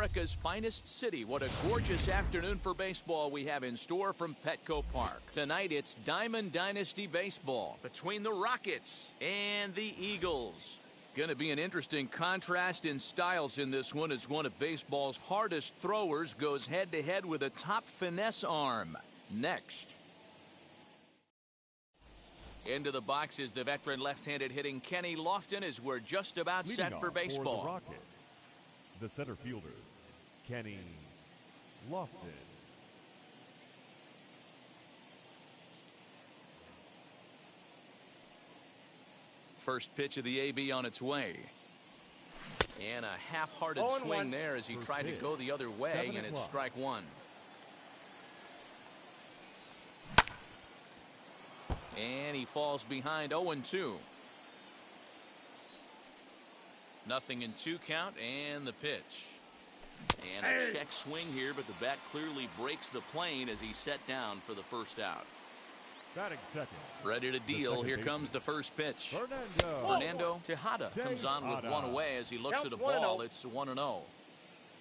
America's finest city. What a gorgeous afternoon for baseball we have in store from Petco Park. Tonight it's Diamond Dynasty Baseball between the Rockets and the Eagles. Going to be an interesting contrast in styles in this one as one of baseball's hardest throwers goes head-to-head with a top finesse arm. Next. Into the box is the veteran left-handed hitting Kenny Lofton as we're just about set for baseball. For the Rockets, the center fielder, Kenny Lofton. First pitch of the AB on its way. And a half-hearted swing there as he tried to go the other way, and it's strike one. And he falls behind 0-2. Nothing in 2 count, and the pitch. And a check swing here, but the bat clearly breaks the plane as he's set down for the first out. Batting second. Ready to deal. Here comes the first pitch. Fernando Tejada comes on with one away as he looks at a ball. It's 1-0.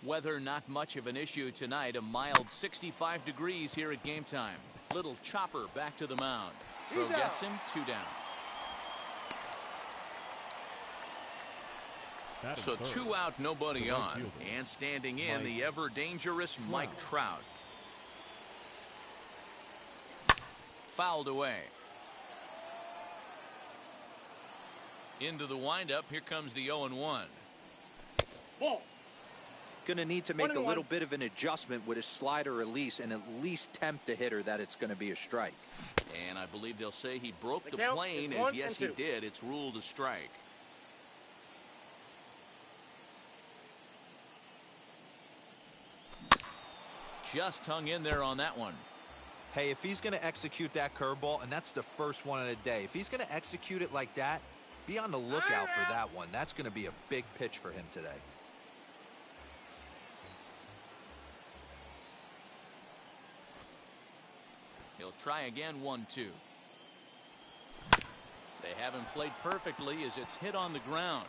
Weather not much of an issue tonight. A mild 65 degrees here at game time. Little chopper back to the mound. Throw gets him, 2 down. So 2 out, nobody on. And standing in, the ever-dangerous Mike Trout. Fouled away. Into the windup. Here comes the 0-1. Ball. Going to need to make a little bit of an adjustment with his slider release and at least tempt the hitter that it's going to be a strike. And I believe they'll say he broke the plane, as yes he did. It's ruled a strike. Just hung in there on that one. Hey, if he's going to execute that curveball, and that's the first one of the day, if he's going to execute it like that, be on the lookout for that one. That's going to be a big pitch for him today. He'll try again, 1-2. They haven't played perfectly as it's hit on the ground.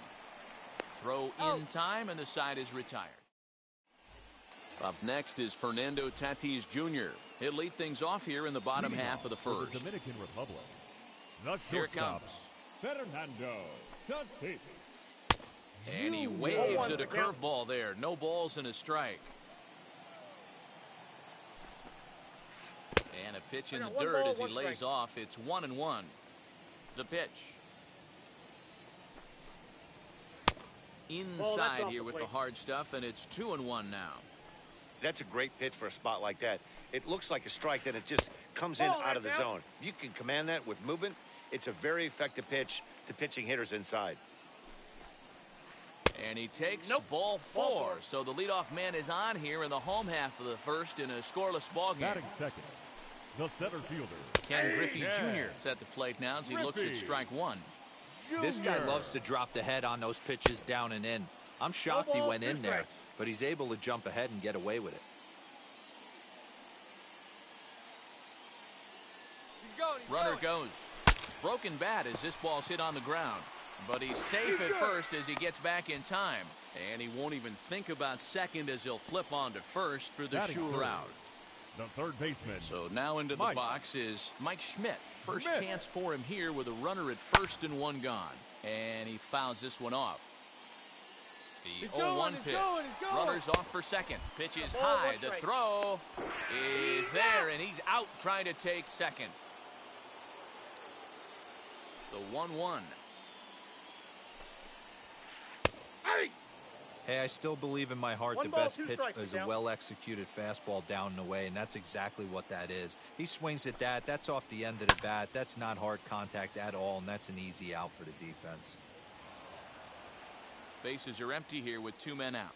Throw in time, and the side is retired. Up next is Fernando Tatis Jr. He'll lead things off here in the bottom half of the first. The Dominican Republic. Here it comes. Fernando Tatis. And he waves at a curveball there. No balls and a strike. And a pitch in the dirt as he lays off. It's 1-1. The pitch. Inside here with the hard stuff, and it's 2-1 now. That's a great pitch for a spot like that. It looks like a strike, then it just comes in out of the zone. If you can command that with movement, it's a very effective pitch to pitching hitters inside. And he takes ball 4. So the leadoff man is on here in the home half of the first in a scoreless ball game. Batting second, the center fielder, Ken Griffey Jr. is at the plate now as he looks at strike 1. This guy loves to drop the head on those pitches down and in. I'm shocked he went in there, but he's able to jump ahead and get away with it. Runner goes. Broken bat as this ball's hit on the ground. But he's safe at first as he gets back in time. And he won't even think about second as he'll flip on to first for the sure out. The third baseman. So now into the box is Mike Schmidt. First chance for him here with a runner at first and 1 gone. And he fouls this one off. The 0-1 pitch. Runners off for second. Pitch is high. The throw is there, and he's out trying to take second. The 1-1. Hey, I still believe in my heart the best pitch is a well-executed fastball down and away, and that's exactly what that is. He swings at that. That's off the end of the bat. That's not hard contact at all, and that's an easy out for the defense. Bases are empty here with 2 men out.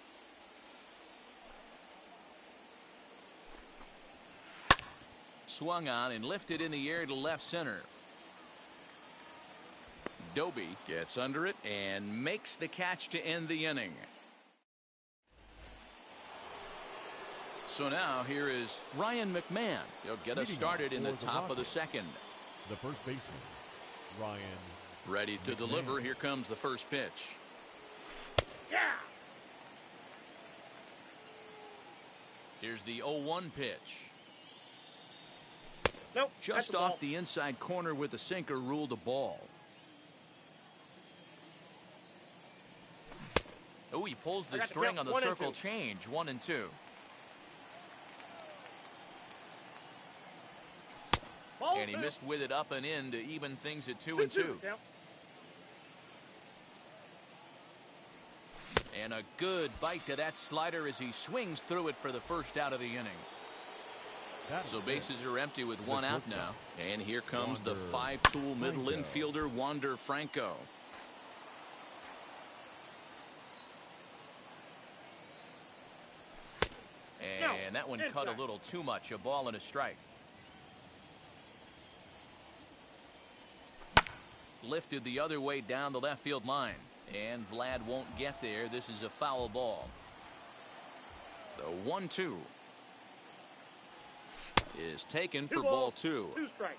Swung on and lifted in the air to left center. Doby gets under it and makes the catch to end the inning. So now here is Ryan McMahon. He'll get us started in the top of the second. The first baseman, Ryan. Ready to deliver. Here comes the first pitch. Here's the 0-1 pitch. Nope. Just off the inside corner with the sinker, ruled a ball. Oh, he pulls the string on the circle change. 1-2. And he missed with it up and in to even things at 2-2. And a good bite to that slider as he swings through it for the first out of the inning. So bases are empty with one out now. And here comes the 5-tool middle infielder, Wander Franco. And that one cut a little too much. A ball and a strike. Lifted the other way down the left field line. And Vlad won't get there. This is a foul ball. The 1-2 is taken for ball 2. 2 strikes.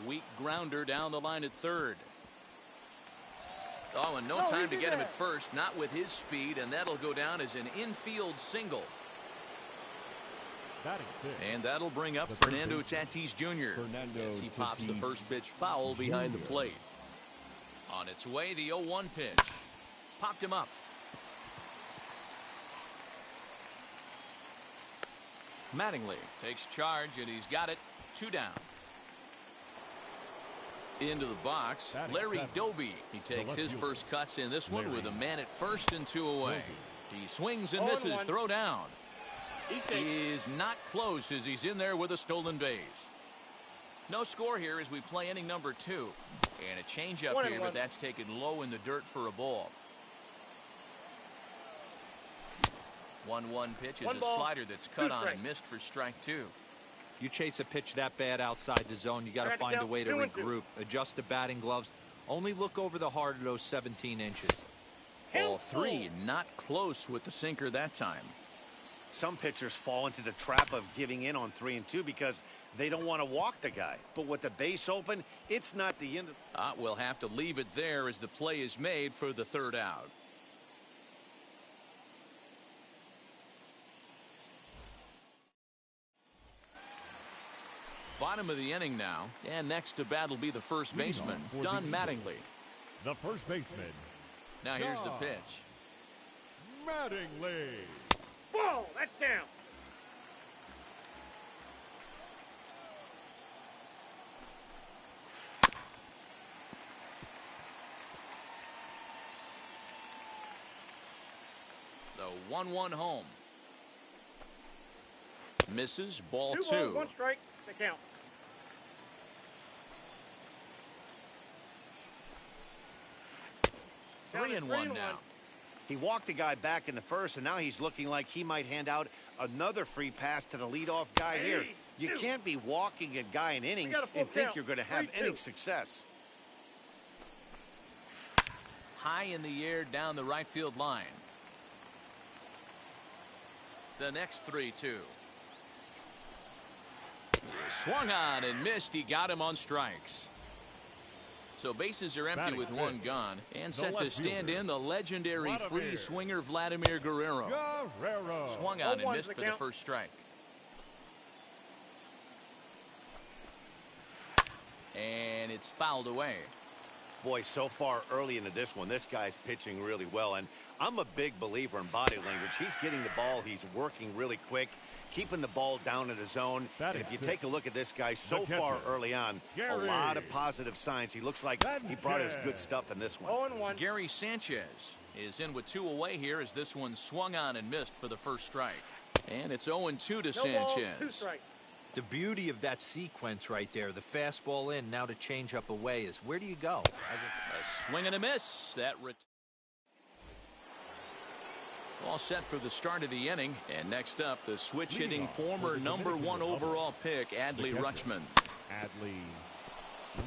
Weak grounder down the line at third. Oh, and no time to get him at first. Not with his speed, and that'll go down as an infield single. And that'll bring up Fernando Tatis Jr. as he pops the first pitch foul behind the plate. On its way, the 0-1 pitch. Popped him up. Mattingly takes charge, and he's got it. 2 down. Into the box, Larry Doby. He takes his first cuts in this one with a man at first and 2 away. He swings and misses. Throw down. He is not close as he's in there with a stolen base. No score here as we play inning number 2. And a changeup here, but that's taken low in the dirt for a ball. 1-1 pitch is a slider that's cut on and missed for strike 2. You chase a pitch that bad outside the zone, you got to find a way to regroup, adjust the batting gloves. Only look over the heart of those 17 inches. Ball 3, not close with the sinker that time. Some pitchers fall into the trap of giving in on 3 and 2 because they don't want to walk the guy. But with the base open, it's not the end. We'll have to leave it there as the play is made for the 3rd out. Bottom of the inning now, and next to bat will be the first baseman, Don Mattingly. The first baseman. Now here's the pitch. Mattingly. Ball, that's down. The 1-1 home. Misses, ball 2. 2 balls, 1 strike, the count. Three and one now. He walked the guy back in the first, and now he's looking like he might hand out another free pass to the leadoff guy here. You can't be walking a guy an inning and think you're going to have any success. High in the air down the right field line. The next 3-2. Swung on and missed. He got him on strikes. So bases are empty with 1 gone, and set to stand in the legendary free swinger Vladimir Guerrero. Swung on and missed for the first strike. And it's fouled away. Boy, so far early into this one, this guy's pitching really well, and I'm a big believer in body language. He's getting the ball, he's working really quick, keeping the ball down in the zone. And if you take a look at this guy so far early on, a lot of positive signs. He looks like he brought us good stuff in this one. Gary Sanchez is in with 2 away here as this one swung on and missed for the first strike. And it's 0-2 to Sanchez. The beauty of that sequence right there, the fastball in, now the changeup away, is where do you go? A swing and a miss. That all set for the start of the inning. And next up, the switch-hitting former #1 overall pick, Adley Rutschman.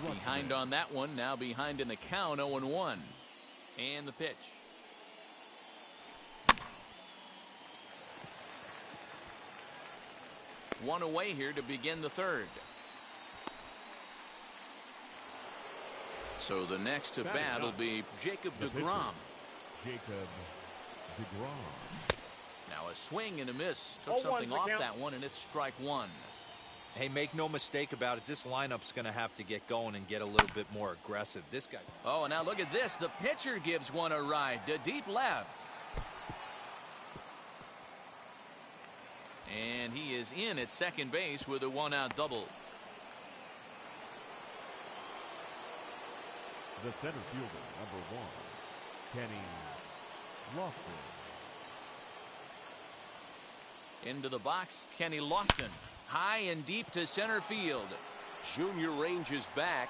Behind on that one, now behind in the count, 0-1. And the pitch. One away here to begin the 3rd. So the next to bat will be Jacob deGrom. Jacob deGrom. Now a swing and a miss. Took something off that one, and it's strike one. Hey, make no mistake about it. This lineup's going to have to get going and get a little bit more aggressive. This guy. Oh, and now look at this. The pitcher gives one a ride to deep left. And he is in at second base with a one-out double. The center fielder, number 1, Kenny Lofton. Into the box, Kenny Lofton. High and deep to center field. Junior ranges back.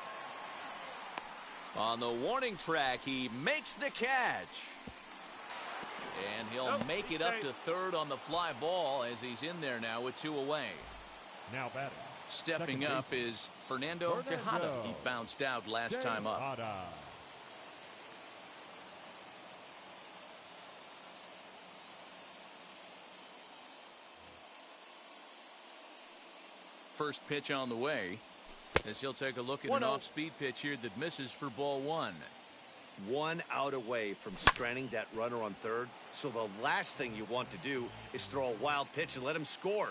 On the warning track, he makes the catch. And he'll make it up to third on the fly ball as he's in there now with 2 away. Now batting. Stepping up is Fernando Tejada. He bounced out last time up. First pitch on the way as he'll take a look at an off-speed pitch here that misses for ball 1. 1 out away from stranding that runner on third. So the last thing you want to do is throw a wild pitch and let him score.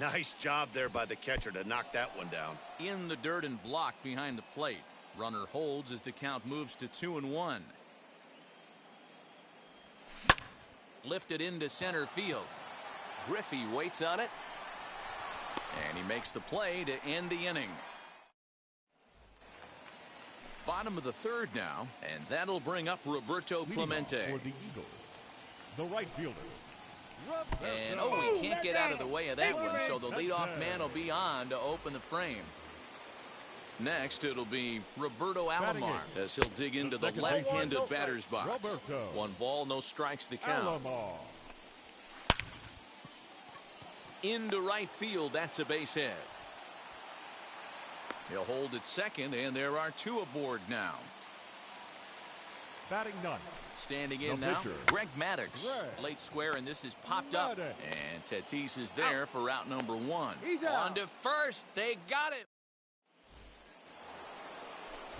Nice job there by the catcher to knock that one down. In the dirt and blocked behind the plate. Runner holds as the count moves to 2-1. Lifted into center field. Griffey waits on it. And he makes the play to end the inning. Bottom of the third now, and that'll bring up Roberto Clemente. For the Eagles, the right fielder. And he can't get out of the way of that one, so the leadoff man will be on to open the frame. Next, it'll be Roberto Alomar as he'll dig into the left-handed batter's box. 1 ball, no strikes the count. Into right field, that's a base hit. He'll hold at second, and there are 2 aboard now. Batting none. Standing in now, Greg Maddux. Late square, and this is popped up. And Tatis is there for out number 1. On to first. They got it.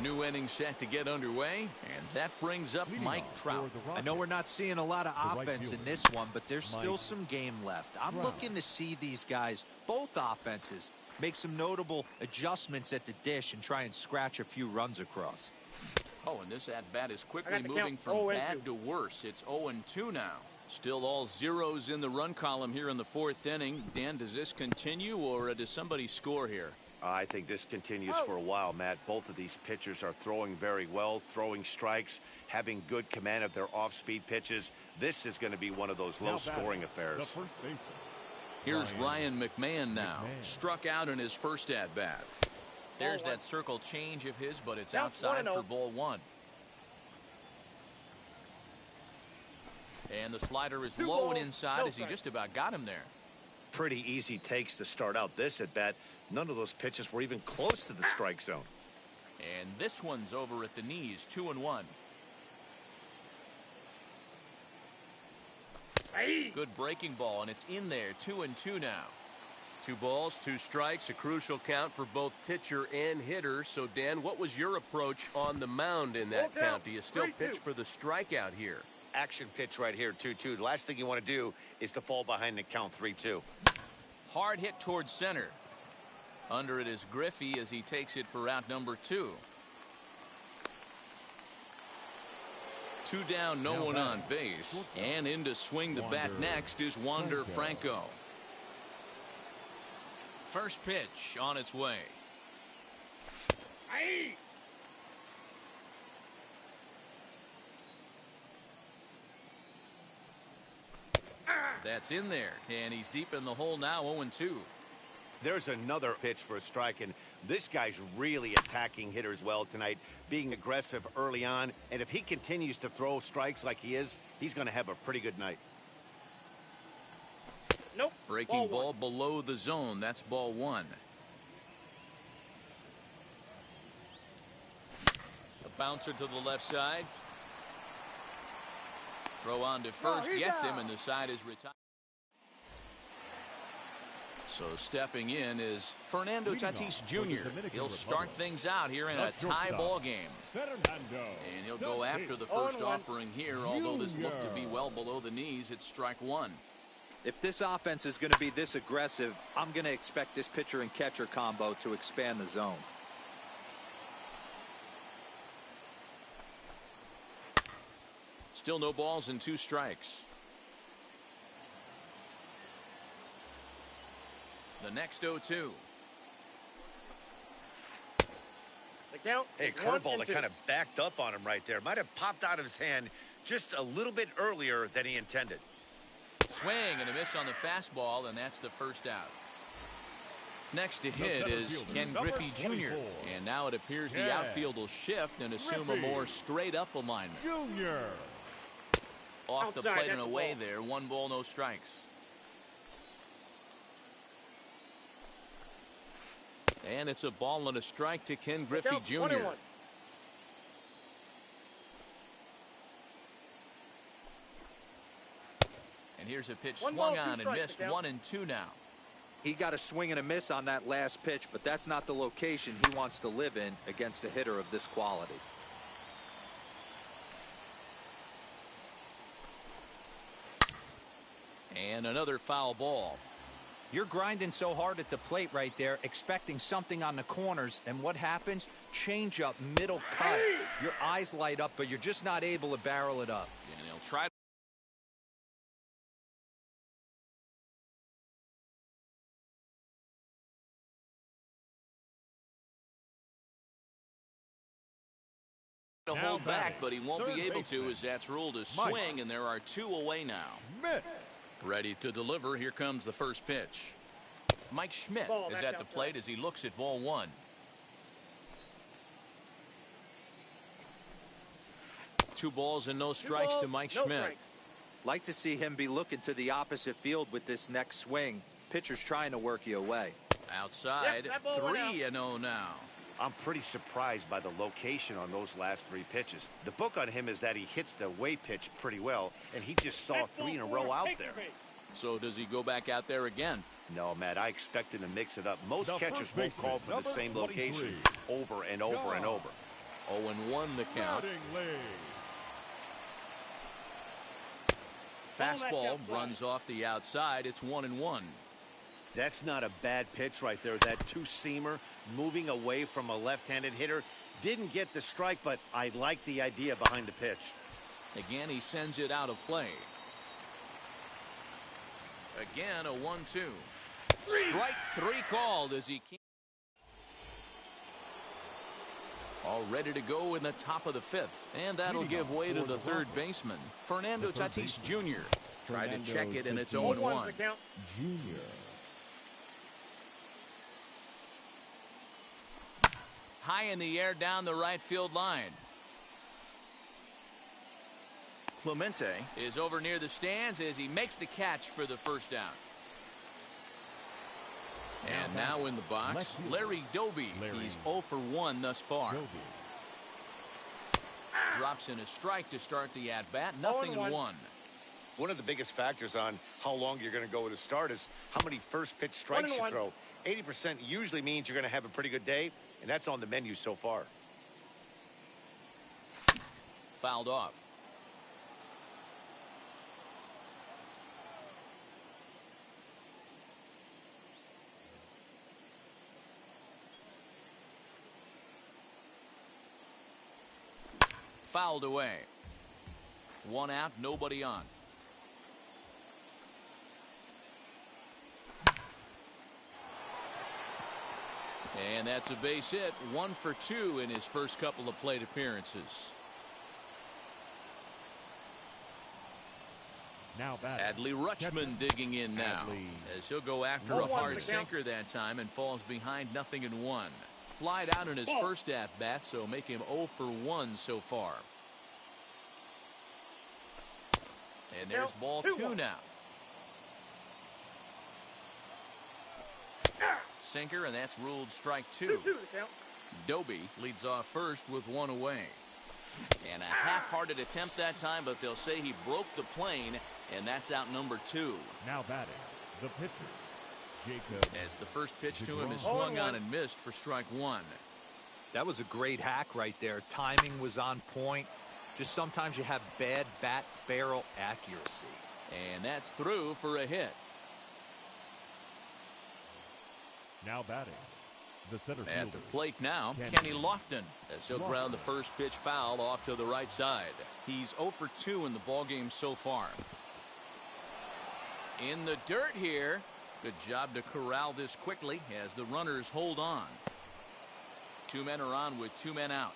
New inning set to get underway, and that brings up Mike Trout. I know we're not seeing a lot of offense in this one, but there's still some game left. I'm looking to see these guys, both offenses, make some notable adjustments at the dish and try and scratch a few runs across. Oh, and this at-bat is quickly moving from bad to worse. It's 0-2 now. Still all zeros in the run column here in the 4th inning. Dan, does this continue, or does somebody score here? I think this continues for a while, Matt. Both of these pitchers are throwing very well, throwing strikes, having good command of their off-speed pitches. This is going to be one of those low-scoring affairs. Here's Ryan McMahon now. Struck out in his first at-bat. There's that circle change of his, but it's outside for ball 1. And the slider is low and inside as he just about got him there. Pretty easy takes to start out this at-bat. None of those pitches were even close to the strike zone. And this one's over at the knees, 2-1. Good breaking ball, and it's in there, 2-2 now. 2 balls, 2 strikes, a crucial count for both pitcher and hitter. So, Dan, what was your approach on the mound in that count? Do you still pitch for the strikeout here? Action pitch right here, 2-2. The last thing you want to do is to fall behind the count 3-2. Hard hit towards center. Under it is Griffey as he takes it for out number 2. 2 down, no one on base. And in to swing the bat next is Wander Franco. First pitch on its way. That's in there, and he's deep in the hole now, 0-2. There's another pitch for a strike, and this guy's really attacking hitters well tonight, being aggressive early on, and if he continues to throw strikes like he is, he's going to have a pretty good night. Nope. Breaking ball below the zone. That's ball 1. A bouncer to the left side. Throw on to first, gets him, and the side is retired. So stepping in is Fernando Tatis Jr. He'll start things out here in a tie ball game. And he'll go after the first offering here, although this looked to be well below the knees. It's strike one. If this offense is going to be this aggressive, I'm going to expect this pitcher and catcher combo to expand the zone. Still no balls and 2 strikes. The next 0-2. The count. Hey, curveball that kind of backed up on him right there. Might have popped out of his hand just a little bit earlier than he intended. Swing and a miss on the fastball, and that's the first out. Next to hit is Ken Griffey Jr. And now it appears the outfield will shift and assume a more straight-up alignment. Junior. Off the plate and away there. 1 ball, no strikes. And it's a ball and a strike to Ken Griffey Jr. 1-1. And here's a pitch swung on and missed. 1-2 now. He got a swing and a miss on that last pitch, but that's not the location he wants to live in against a hitter of this quality. And another foul ball. You're grinding so hard at the plate right there, expecting something on the corners, and what happens? Change up, middle cut. Your eyes light up, but you're just not able to barrel it up. And he'll try to hold back, but he won't be able to, as that's ruled a swing, and there are 2 away now. Ready to deliver. Here comes the first pitch. Mike Schmidt is at the plate as he looks at ball 1. Two balls and no strikes to Mike Schmidt. Like to see him be looking to the opposite field with this next swing. Pitcher's trying to work you away. Outside, 3-0 now. I'm pretty surprised by the location on those last 3 pitches. The book on him is that he hits the away pitch pretty well, and he just saw 3 in a row out there. So does he go back out there again? No, Matt, I expect him to mix it up. Most catchers won't call for the same location over and over and over. 0-1 the count. Fastball runs off the outside. It's 1-1. That's not a bad pitch right there. That two-seamer moving away from a left-handed hitter. Didn't get the strike, but I like the idea behind the pitch. Again, he sends it out of play. Again, a 1-2. Strike 3 called as he can't. All ready to go in the top of the 5th. And that'll give way to the third baseman, Fernando Tatis Jr. Try to check it, and it's 0-1. Junior. High in the air down the right field line. Clemente is over near the stands as he makes the catch for the first down. And now in the box, Larry Doby. He's 0 for 1 thus far. Drops in a strike to start the at-bat. 0-1. One of the biggest factors on how long you're going to go with a start is how many first pitch strikes you throw. 80% usually means you're going to have a pretty good day, and that's on the menu so far. Fouled off. Fouled away. 1 out, nobody on. And that's a base hit. 1 for 2 in his first couple of plate appearances. Now Adley Rutschman digging in now as he'll go after a hard sinker that time and falls behind 0-1. Flied out in his first at-bat, so make him 0 for 1 so far. And there's ball 2 now. Sinker, and that's ruled strike 2. Doby leads off first with 1 away. And a half-hearted attempt that time, but they'll say he broke the plane, and that's out number 2. Now batting, the pitcher, As the first pitch to him is swung on and missed for strike one. That was a great hack right there. Timing was on point. Just sometimes you have bad bat barrel accuracy. And that's through for a hit. Now batting, the center fielder. At the plate now, Kenny Lofton, as he'll ground the first pitch foul off to the right side. He's 0 for 2 in the ballgame so far. In the dirt here. Good job to corral this quickly as the runners hold on. 2 men are on with 2 men out.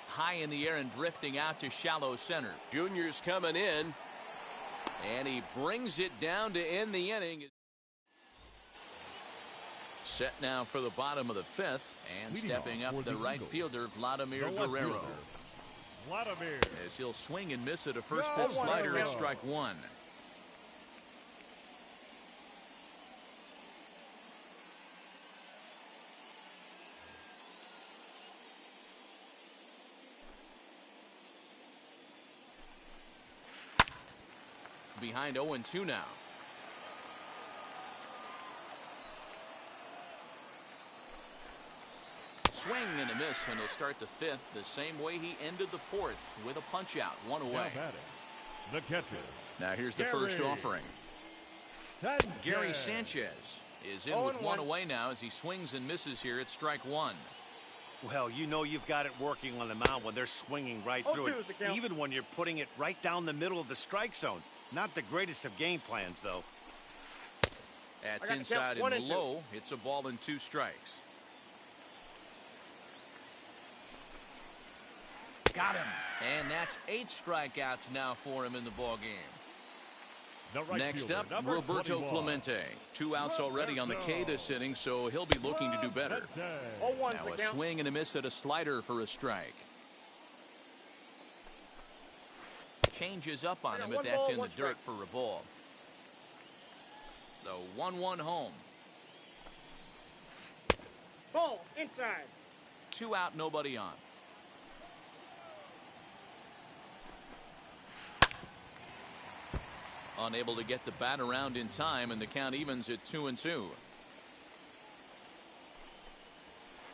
High in the air and drifting out to shallow center. Junior's coming in, and he brings it down to end the inning. Set now for the bottom of the 5th, and stepping up the right fielder, Vladimir Guerrero. As he'll swing and miss at a first pitch slider at strike one. Behind 0-2 now. Swing and a miss, and he'll start the 5th the same way he ended the 4th with a punch out, 1 away. The catcher. Now here's the first offering. Gary Sanchez is in with 1 away now as he swings and misses here at strike one. Well, you know you've got it working on the mound when they're swinging right through it, even when you're putting it right down the middle of the strike zone. Not the greatest of game plans, though. That's inside and low. It's a ball and 2 strikes. Got him. And that's 8 strikeouts now for him in the ballgame. Next up, Roberto Clemente. 2 outs already on the K this inning, so he'll be looking to do better. Now a swing and a miss at a slider for a strike. Changes up on him, but that's in the dirt for a ball. The 1-1 home. Ball inside. 2 out, nobody on. Unable to get the bat around in time, and the count evens at 2-2.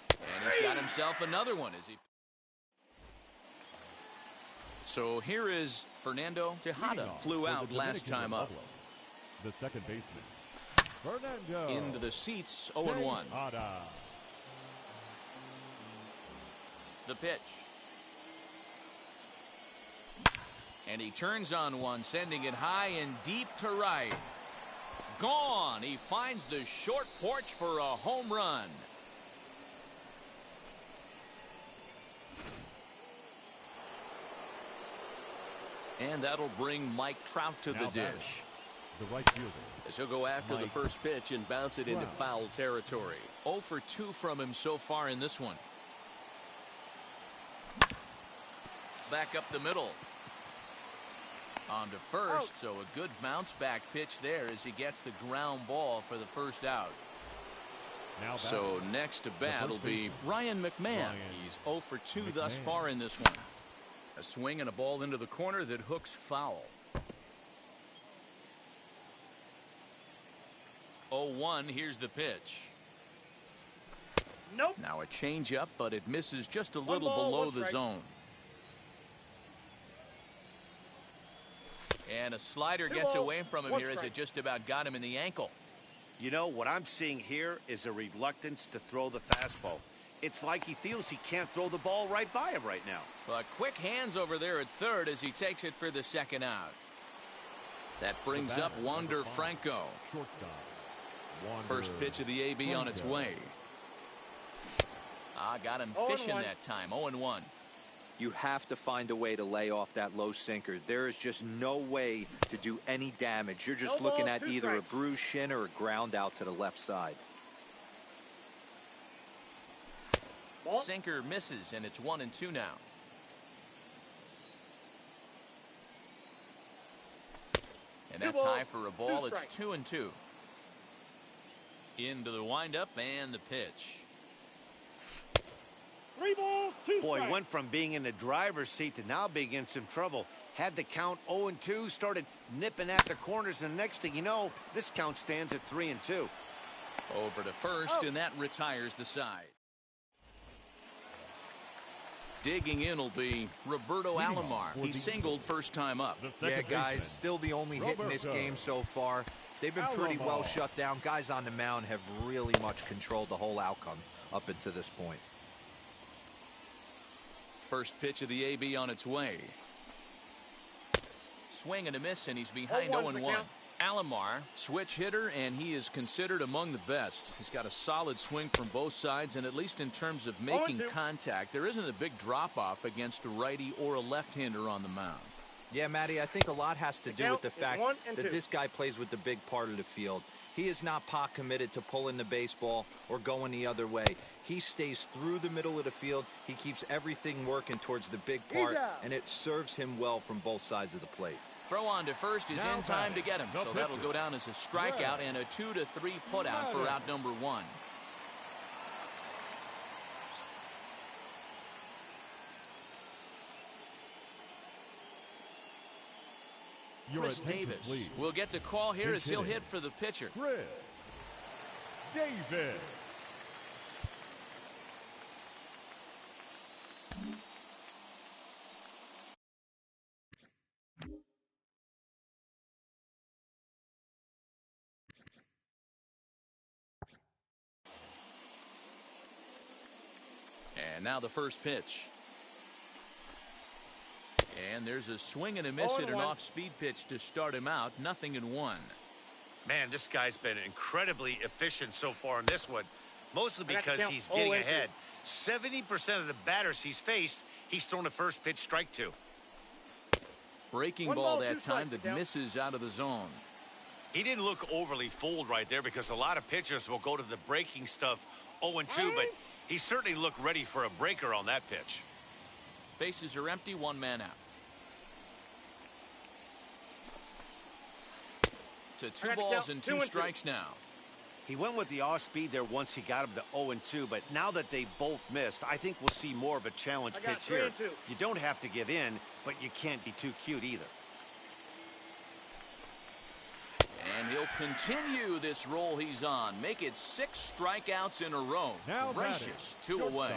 And he's got himself another one as he. So here is Fernando Tejada. Flew out last time up. The second baseman, Fernando. Into the seats, 0-1. The pitch. And he turns on one, sending it high and deep to right. Gone. He finds the short porch for a home run. And that'll bring Mike Trout to the dish. The right fielder. As he'll go after the first pitch and bounce it into foul territory. 0 for 2 from him so far in this one. Back up the middle. On to first, so a good bounce back pitch there as he gets the ground ball for the first out. So next to bat will be Ryan McMahon. He's 0 for 2 thus far in this one. A swing and a ball into the corner that hooks foul. 0-1, here's the pitch. Nope. Now a changeup, but it misses just a little below the zone. And a slider gets away from him here as it just about got him in the ankle. You know, what I'm seeing here is a reluctance to throw the fastball. It's like he feels he can't throw the ball right by him right now. But quick hands over there at third as he takes it for the second out. That brings up Wander Franco. First pitch of the AB on its way. Got him fishing that time. 0-1. You have to find a way to lay off that low sinker. There is just no way to do any damage. You're just looking at either a bruised shin or a ground out to the left side. Sinker misses, and it's 1-2 now. And that's high for a ball. It's 2-2. Into the windup and the pitch. 3 balls, 2 Boy, strikes. went from being in the driver's seat to now being in some trouble. Had the count 0-2, started nipping at the corners, and the next thing you know, this count stands at 3-2. Over to first, and that retires the side. Digging in will be Roberto Alomar. He singled first time up. Yeah, guys, still the only hit in this game so far. They've been pretty well shut down. Guys on the mound have really much controlled the whole outcome up until this point. First pitch of the AB on its way. Swing and a miss, and he's behind 0-1. Alomar, switch hitter, and he is considered among the best. He's got a solid swing from both sides, and at least in terms of making contact, there isn't a big drop-off against a righty or a left-hander on the mound. Yeah, Matty, I think a lot has to do with the fact that this guy plays with the big part of the field. He is not pot committed to pulling the baseball or going the other way. He stays through the middle of the field. He keeps everything working towards the big part, and it serves him well from both sides of the plate. Throw on to first is in time to get him, so that'll go down as a strikeout and a 2-3 putout for out number 1. Chris Davis will get the call here as he'll hit for the pitcher. Chris Davis. And now the first pitch. And there's a swing and a miss at an off-speed pitch to start him out. 0-1. Man, this guy's been incredibly efficient so far in this one, mostly because he's getting ahead. 70% of the batters he's faced, he's thrown a first pitch strike to. Breaking ball that time that misses out of the zone. He didn't look overly fooled right there because a lot of pitchers will go to the breaking stuff 0-2, but he certainly looked ready for a breaker on that pitch. Bases are empty, 1 man out. To 2 balls and 2 strikes now. He went with the off speed there once he got him to 0-2, but now that they both missed, I think we'll see more of a challenge pitch here. You don't have to give in, but you can't be too cute either. And he'll continue this roll he's on. Make it 6 strikeouts in a row. Now gracious, 2 away.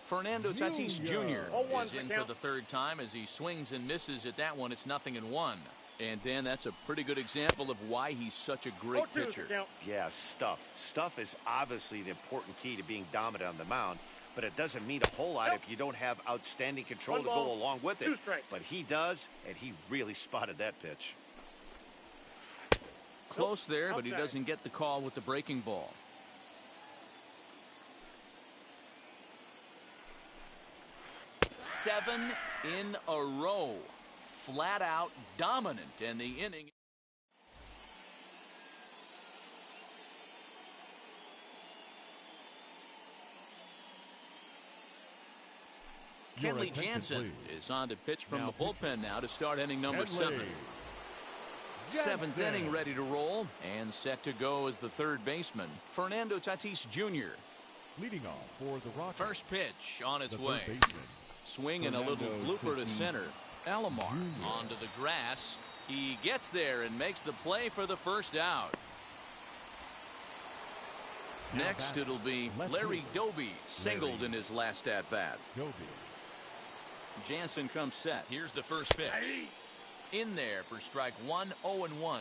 Fernando Tatis Jr. is in for the 3rd time as he swings and misses at that one. It's 0-1. And Dan, that's a pretty good example of why he's such a great pitcher. Yeah, stuff. Stuff is obviously the important key to being dominant on the mound, but it doesn't mean a whole lot if you don't have outstanding control to go along with it. But he does, and he really spotted that pitch. Close there, but he doesn't get the call with the breaking ball. Seven in a row. Flat out dominant, and the inning. Kenley Jansen is on to pitch from the bullpen now to start inning number 7. 7th inning ready to roll and set to go as the 3rd baseman, Fernando Tatis Jr. Leading off for the Rockets. First pitch on its way. Swing and a little blooper to center. Alomar onto the grass. He gets there and makes the play for the first out. Next, it'll be Larry Doby, singled in his last at-bat. Jansen comes set. Here's the first pitch. In there for strike 1, 0-1.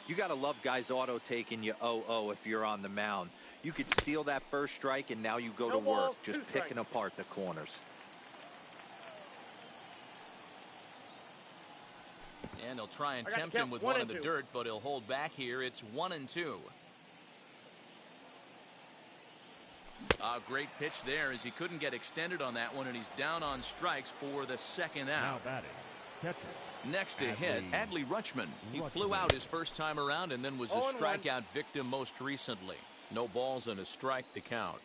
You got to love guys auto taking you 0-0 if you're on the mound. You could steal that first strike, and now you go to work, just picking apart the corners. And he'll try and tempt him with one in the dirt, but he'll hold back here. It's 1-2. A great pitch there as he couldn't get extended on that one, and he's down on strikes for the 2nd out. Next to hit, Adley Rutschman. He flew out his first time around and then was a strikeout victim most recently. No balls and a strike to count.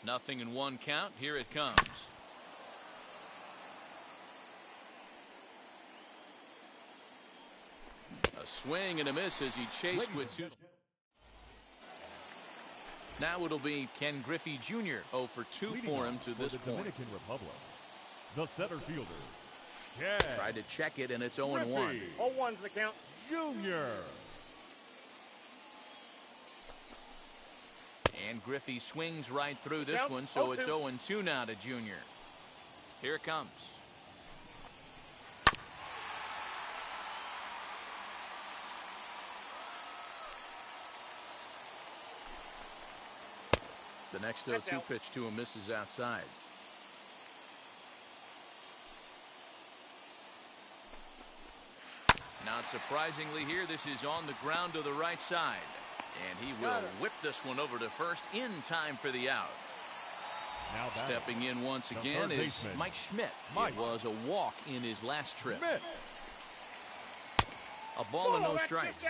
0-1 count. Here it comes. A swing and a miss as he chased with 2. Now it'll be Ken Griffey Jr. 0 for 2 for him to this point. Dominican Republic, the center fielder, Ken Tried to check it, and it's 0-1. 0-1's the count. Junior. And Griffey swings right through this one, so it's 0-2 now to Junior. Here it comes. The next 0-2 pitch to him misses outside. Not surprisingly here, this is on the ground to the right side. And he will whip this one over to first in time for the out. Now stepping in once again is baseman, Mike Schmidt. Mike. It was a walk in his last trip. Schmidt. A ball and no strikes.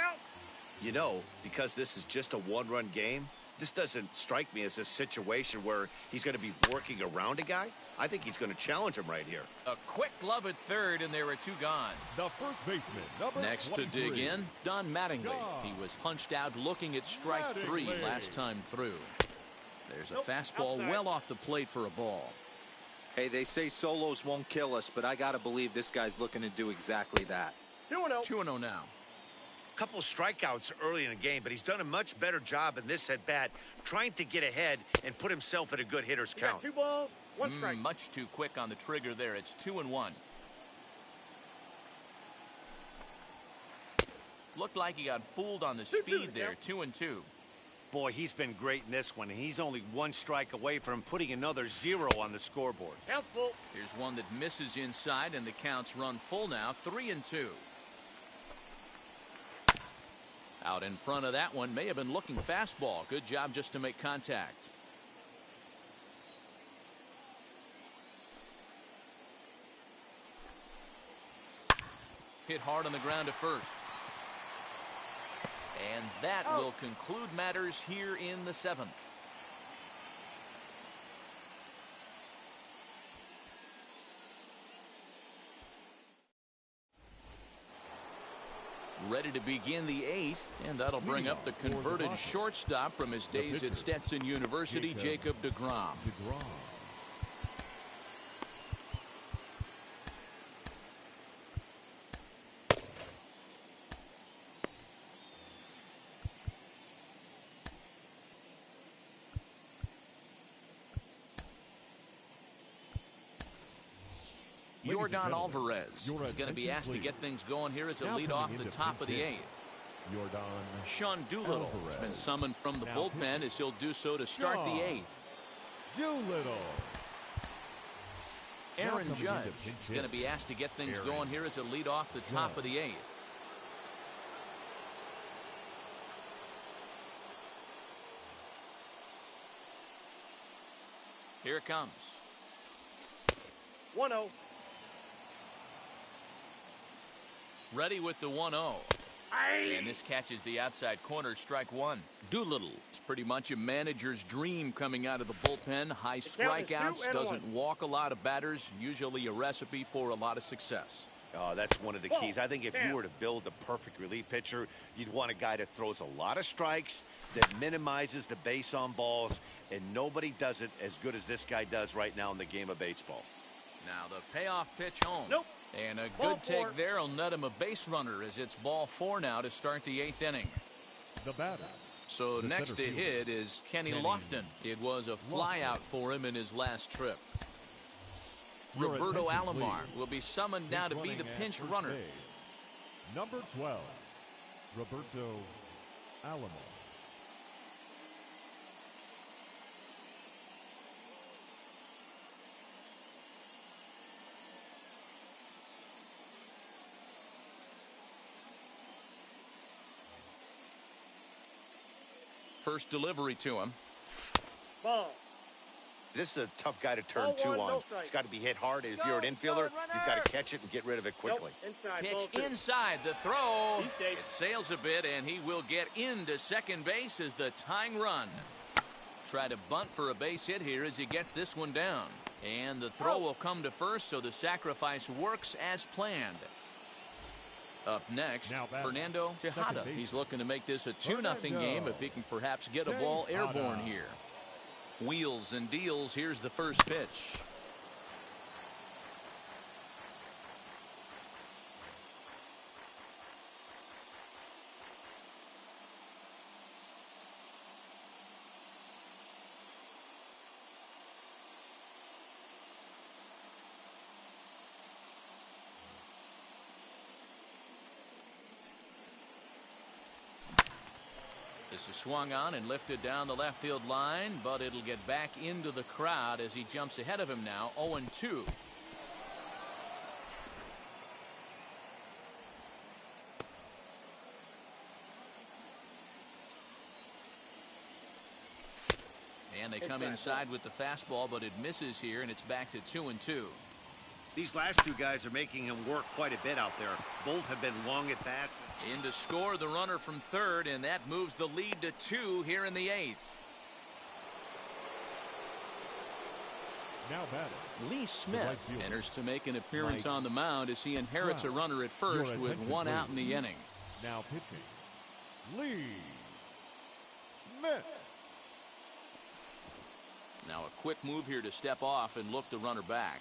You know, because this is just a one-run game, this doesn't strike me as a situation where he's going to be working around a guy. I think he's going to challenge him right here. A quick glove at third, and there are 2 gone. The first baseman, number Next 23. to dig in, Don Mattingly. Don. He was punched out looking at strike 3 last time through. There's a fastball outside. well off the plate for a ball. Hey, they say solos won't kill us, but I got to believe this guy's looking to do exactly that. 2-0. 2-0 now. Couple strikeouts early in the game, but he's done a much better job in this at bat trying to get ahead and put himself in a good hitter's You got count. 2 balls, 1 strike. Much too quick on the trigger there. It's 2-1. Looked like he got fooled on the speed there. 2-2. Boy, he's been great in this one, and he's only 1 strike away from putting another 0 on the scoreboard. Count's full. Here's one that misses inside, and the count's run full now. 3-2. Out in front of that one, may have been looking fastball. Good job just to make contact. Hit hard on the ground to first. And that will conclude matters here in the 7th. Ready to begin the 8th, and that'll bring up the converted shortstop from his days at Stetson University, Jacob deGrom. Yordan Alvarez is going to be asked to get things going here as a lead off the top of the 8th. Sean Doolittle has been summoned from the bullpen as he'll do so to start the 8th. Doolittle. Aaron Judge is going to be asked to get things going here as a lead off the top of the 8th. Here it comes. 1-0. Ready with the 1-0. And this catches the outside corner, strike 1. Doolittle is pretty much a manager's dream coming out of the bullpen. High strikeouts, doesn't walk a lot of batters, usually a recipe for a lot of success. Oh, that's one of the keys. I think if you were to build the perfect relief pitcher, you'd want a guy that throws a lot of strikes, that minimizes the base on balls, and nobody does it as good as this guy does right now in the game of baseball. Now the payoff pitch home. Nope. And a Ball good take 4. there will net him a base runner as it's ball 4 now to start the 8th inning. The batter. So The next to center hit is Kenny Lofton. It was a flyout for him in his last trip. Your Roberto attention, Alomar please. will be summoned now to be the Running at pinch first runner. base, number 12, Roberto Alomar. First delivery to him. Ball. This is a tough guy to turn 2 1, on. no strike. It's got to be hit hard. If you're an infielder, you've got to catch it and get rid of it quickly. Nope. Inside. Pitch Ball 2. inside the throw. He's safe. It sails a bit, and he will get into second base as the tying run. Try to bunt for a base hit here as he gets this one down. And the throw will come to first, so the sacrifice works as planned. Up next, Fernando Tejada. He's looking to make this a 2-0 game if he can perhaps get a ball airborne here. Wheels and deals. Here's the first pitch. This is swung on and lifted down the left field line, but it'll get back into the crowd as he jumps ahead of him now, 0-2. And they come inside with the fastball, but it misses here, and it's back to 2-2. These last two guys are making him work quite a bit out there. Both have been long at bats. In to score the runner from third, and that moves the lead to 2 here in the 8th. Now batting, Lee Smith enters to make an appearance on the mound as he inherits a runner at first with 1 out in the inning. Now pitching, Lee Smith. Now a quick move here to step off and look the runner back.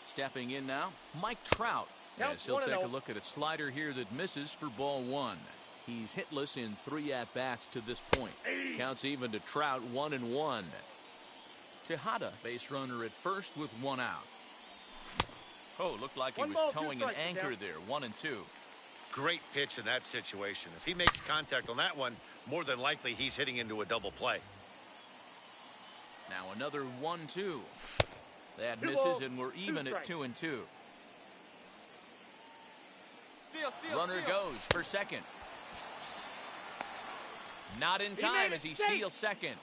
Stepping in now, Mike Trout. Yes, he'll take a look at a slider here that misses for ball 1. He's hitless in 3 at-bats to this point. Counts even to Trout, 1-1. Tejada, base runner at first with 1 out. Oh, looked like he was towing an anchor there, 1-2. Great pitch in that situation. If he makes contact on that one, more than likely he's hitting into a double play. Now another 1-2. That misses, and we're even at 2-2. Runner goes for second. Not in time as he steals second.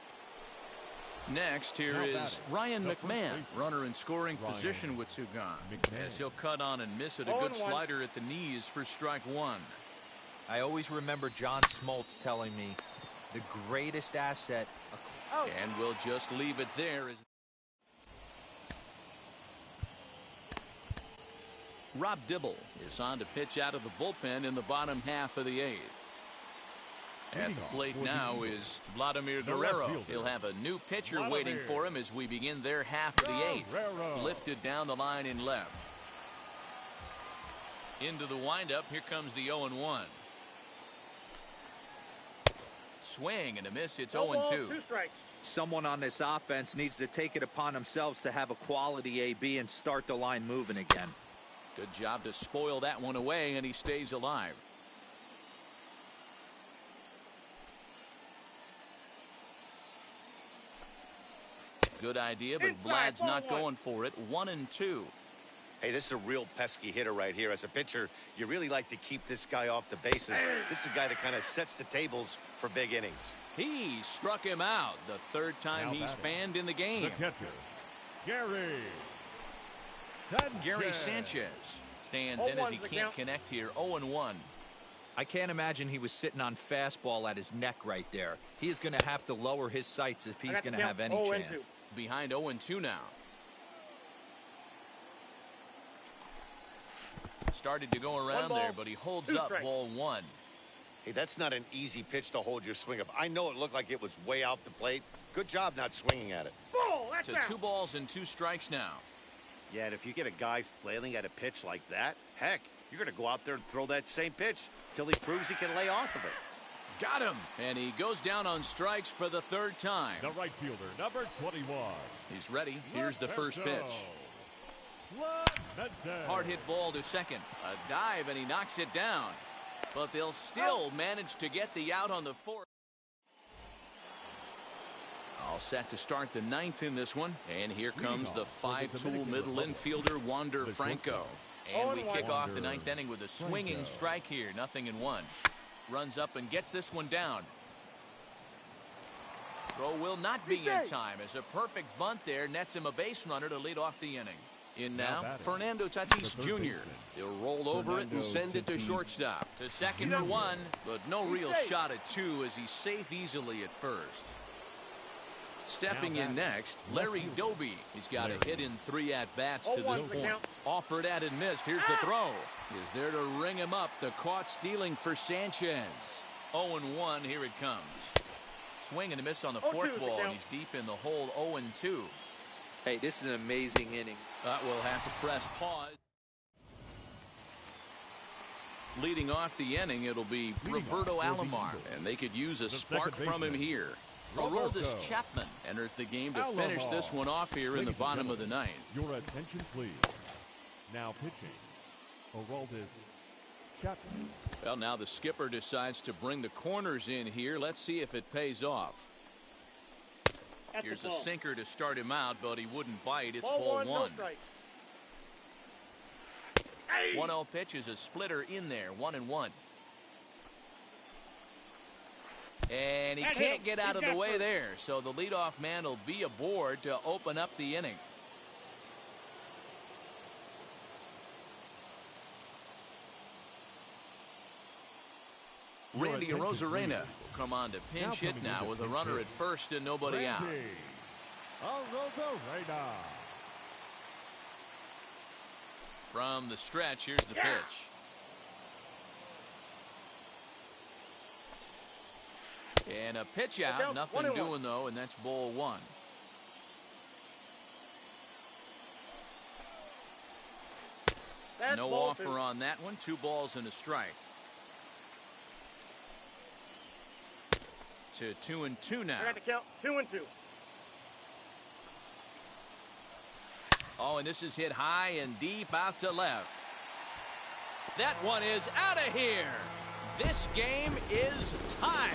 Next, here is Ryan McMahon, runner in scoring position with Sugan. As he'll cut on and miss it, a good slider at the knees for strike 1. I always remember John Smoltz telling me the greatest asset. And we'll just leave it there. Rob Dibble is on to pitch out of the bullpen in the bottom half of the 8th. At the plate now is Vladimir Guerrero. He'll have a new pitcher waiting for him as we begin their half of the 8th. Lifted down the line in left. Into the windup. Here comes the 0-1. Swing and a miss. It's 0-2. Someone on this offense needs to take it upon themselves to have a quality AB and start the line moving again. Good job to spoil that one away, and he stays alive. Good idea, but Vlad's not going for it. 1-2. Hey, this is a real pesky hitter right here. As a pitcher, you really like to keep this guy off the bases. This is a guy that kind of sets the tables for big innings. He struck him out. The 3rd time he's fanned in the game. The catcher, Gary Sanchez stands in as he can't connect here. 0-1. I can't imagine he was sitting on fastball at his neck right there. He is going to have to lower his sights if he's going to have any chance. Behind 0-2 now. Started to go around there, but he holds up ball 1. Hey, that's not an easy pitch to hold your swing up. I know it looked like it was way off the plate. Good job not swinging at it. So 2 balls and 2 strikes now. Yeah, and if you get a guy flailing at a pitch like that, heck, you're going to go out there and throw that same pitch till he proves he can lay off of it. Got him. And he goes down on strikes for the 3rd time. The right fielder, number 21. He's ready. Here's the first pitch. Hard hit ball to second. A dive, and he knocks it down. But they'll still manage to get the out on the 4th. All set to start the 9th in this one. And here comes the 5-tool middle infielder, Wander Franco. And we kick off the 9th inning with a swinging strike here. 0-1. Runs up and gets this one down. Throw will not be in time as a perfect bunt there nets him a base runner to lead off the inning. In now, Fernando Tatis Jr. He'll roll over it and send it to shortstop. To second for 1, but no real shot at 2 as he's safe easily at first. Stepping in next, Larry Doby. He's got a hit in 3 at-bats to this point. Offered at and missed. Here's the throw. Is there to ring him up. The caught stealing for Sanchez. 0-1. Here it comes. Swing and a miss on the fourth ball, and he's deep in the hole. 0-2. Hey, this is an amazing inning. We'll have to press pause. Leading off the inning, it'll be Roberto Alomar, and they could use a spark from him here. Aroldis Chapman enters the game to finish this one off here in the bottom of the ninth. Your attention, please. Now pitching, Aroldis Chapman. Well, now the skipper decides to bring the corners in here. Let's see if it pays off. Here's a sinker to start him out, but he wouldn't bite. It's ball 1. 1-0 pitch is a splitter in there. 1-1. And he can't get out of the way there, so the leadoff man will be aboard to open up the inning. Randy Arozarena will come on to pinch hit now with a runner at first and nobody out. Arozarena. From the stretch, here's the pitch. And a pitch out, nothing doing though, and that's ball 1. No offer on that one. 2 balls and a strike. To 2-2 now. I got to count 2-2. Oh, and this is hit high and deep out to left. That one is out of here. This game is tied.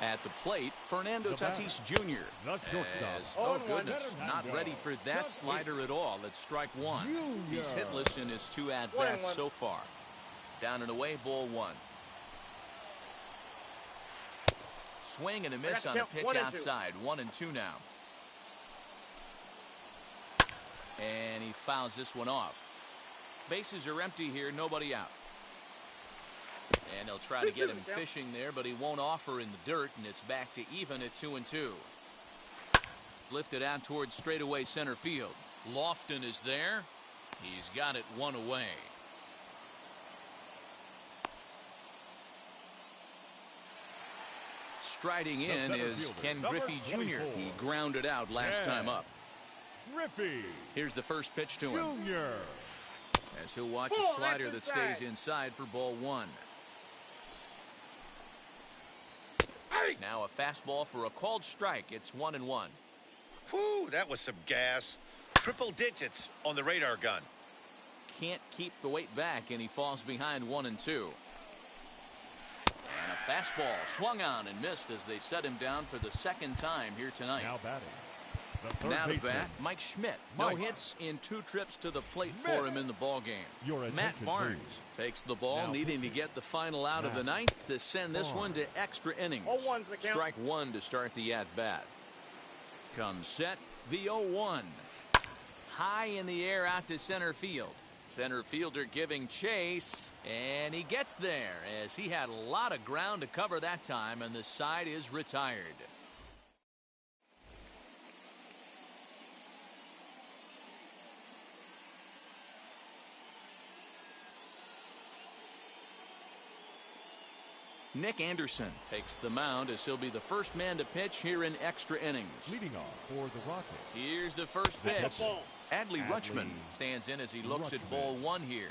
At the plate, Fernando Tatis Jr. Oh, goodness, not ready for that slider at all. It's strike 1. He's hitless in his 2 at-bats so far. Down and away, ball 1. Swing and a miss on a pitch outside. 1-2 now. And he fouls this one off. Bases are empty here, nobody out. And they'll try to get him fishing there, but he won't offer in the dirt, and it's back to even at 2-2. Lifted out towards straightaway center field. Lofton is there. He's got it 1 away. Striding in is Ken Griffey Jr. He grounded out last time up. Griffey. Here's the first pitch to him. Junior. As he'll watch a slider that stays inside for ball 1. Now a fastball for a called strike. It's 1-1. Whew, that was some gas. Triple digits on the radar gun. Can't keep the weight back, and he falls behind 1-2. And a fastball swung on and missed as they set him down for the 2nd time here tonight. Now batting. Now to bat, Mike Schmidt. No hits in 2 trips to the plate for him in the ballgame. Matt Barnes takes the ball, needing to get the final out of the 9th to send this one to extra innings. Strike 1 to start the at-bat. Comes set, the 0-1. High in the air out to center field. Center fielder giving chase, and he gets there as he had a lot of ground to cover that time, and the side is retired. Nick Anderson takes the mound as he'll be the first man to pitch here in extra innings. Leading off for the Rockets. Here's the first pitch. Adley Rutschman stands in as he looks at ball 1 here.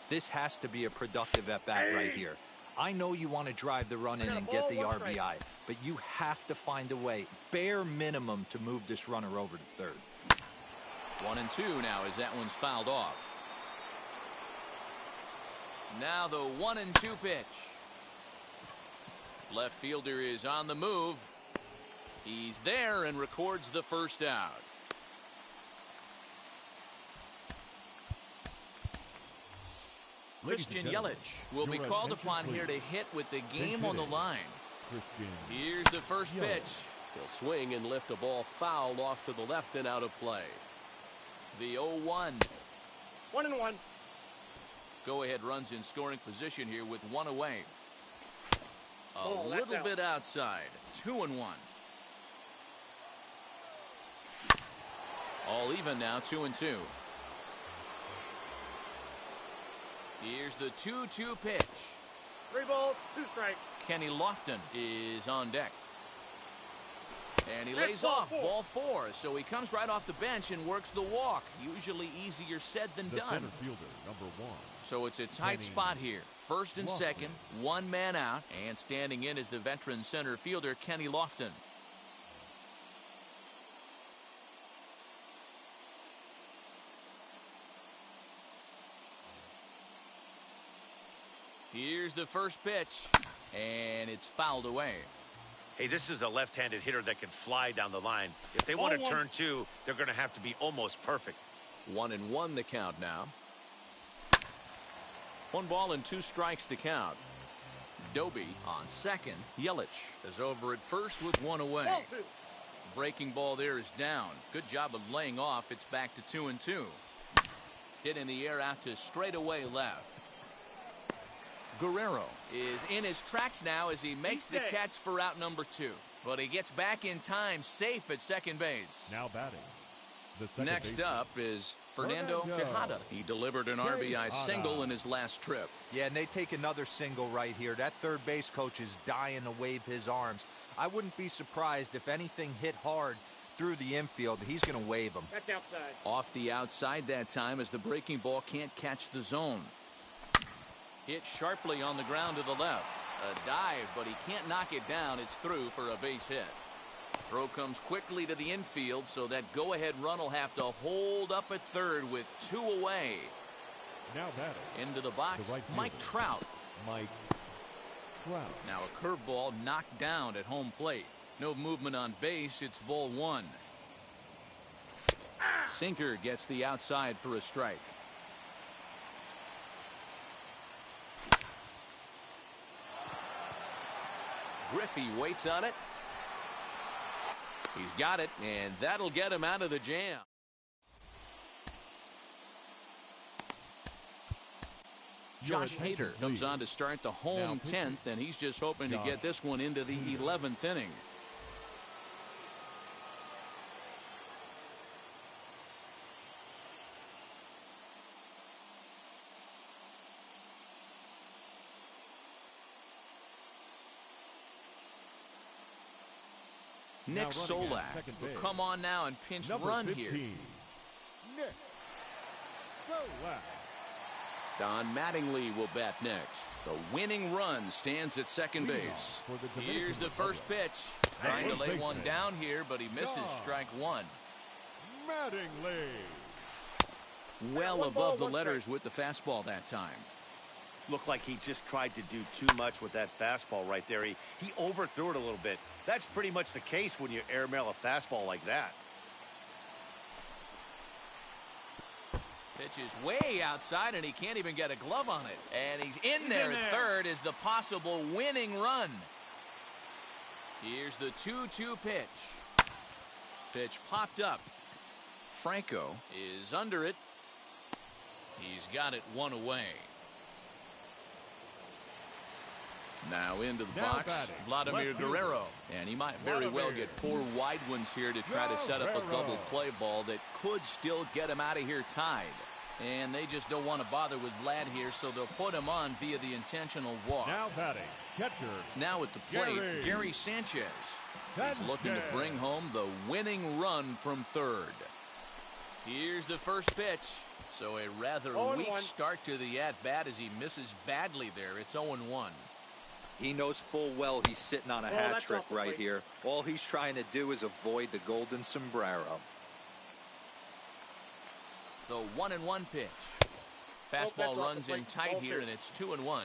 This has to be a productive at-bat right here. I know you want to drive the run in and get the RBI, but you have to find a way, bare minimum, to move this runner over to third. 1-2 now as that one's fouled off. Now the 1-2 pitch. Left fielder is on the move. He's there and records the first out. Christian Yelich will be called upon here to hit with the game on the line. Here's the first pitch. He'll swing and lift a ball foul off to the left and out of play. The 0-1. 1-1. Go ahead runs in scoring position here with 1 away. A little bit outside. 2-1. All even now, 2-2. Here's the 2-2 pitch. 3 balls, 2 strikes. Kenny Lofton is on deck. And he lays off, ball 4. So he comes right off the bench and works the walk. Usually easier said than The done. center fielder, number 1. So it's a tight spot here. First and second, 1 man out. And standing in is the veteran center fielder, Kenny Lofton. Here's the first pitch, and it's fouled away. Hey, this is a left-handed hitter that can fly down the line. If they want to turn 2, they're going to have to be almost perfect. 1-1 the count now. 1 ball and 2 strikes the count. Doby on second. Yelich is over at first with 1 away. Breaking ball there is down. Good job of laying off. It's back to 2-2. Hit in the air out to straightaway left. Guerrero is in his tracks now as he makes the catch for out number 2. But he gets back in time, safe at second base. Now batting. The second Next baseman. up is Fernando Tejada. He delivered an RBI single in his last trip. Yeah, and they take another single right here. That third base coach is dying to wave his arms. I wouldn't be surprised if anything hit hard through the infield. He's going to wave them. That's outside. Off the outside that time as the breaking ball can't catch the zone. Hit sharply on the ground to the left. A dive, but he can't knock it down. It's through for a base hit. Throw comes quickly to the infield, so that go-ahead run will have to hold up at third with 2 away. Now batting. Into the box, right Mike Trout. Mike Trout. Now a curveball knocked down at home plate. No movement on base. It's ball 1. Sinker gets the outside for a strike. Griffey waits on it. He's got it, and that'll get him out of the jam. Josh Hader comes on to start the home 10th, and he's just hoping to get this one into the 11th inning. Nick Solak will come on now and pinch run 15. Here. Nick Solak. Don Mattingly will bat next. The winning run stands at second base. Here's the first pitch. Trying to lay one down here, but he misses strike 1. Mattingly. Well above the letters with the fastball that time. Looked like he just tried to do too much with that fastball right there. He overthrew it a little bit. That's pretty much the case when you airmail a fastball like that. Pitch is way outside, and he can't even get a glove on it. And he's in there at third is the possible winning run. Here's the 2-2 pitch. Pitch popped up. Franco is under it. He's got it 1 away. Now into the box, Vladimir Guerrero. And he might very well get 4 wide ones here to try to set up a double play ball that could still get him out of here tied. And they just don't want to bother with Vlad here, so they'll put him on via the intentional walk. Now batting, catcher. Now at the plate, Gary Sanchez. He's looking to bring home the winning run from third. Here's the first pitch. So a rather weak start to the at-bat as he misses badly there. It's 0-1. He knows full well he's sitting on a hat trick right here. All he's trying to do is avoid the golden sombrero. The 1-1 pitch. Fastball runs in tight here, and it's 2-1.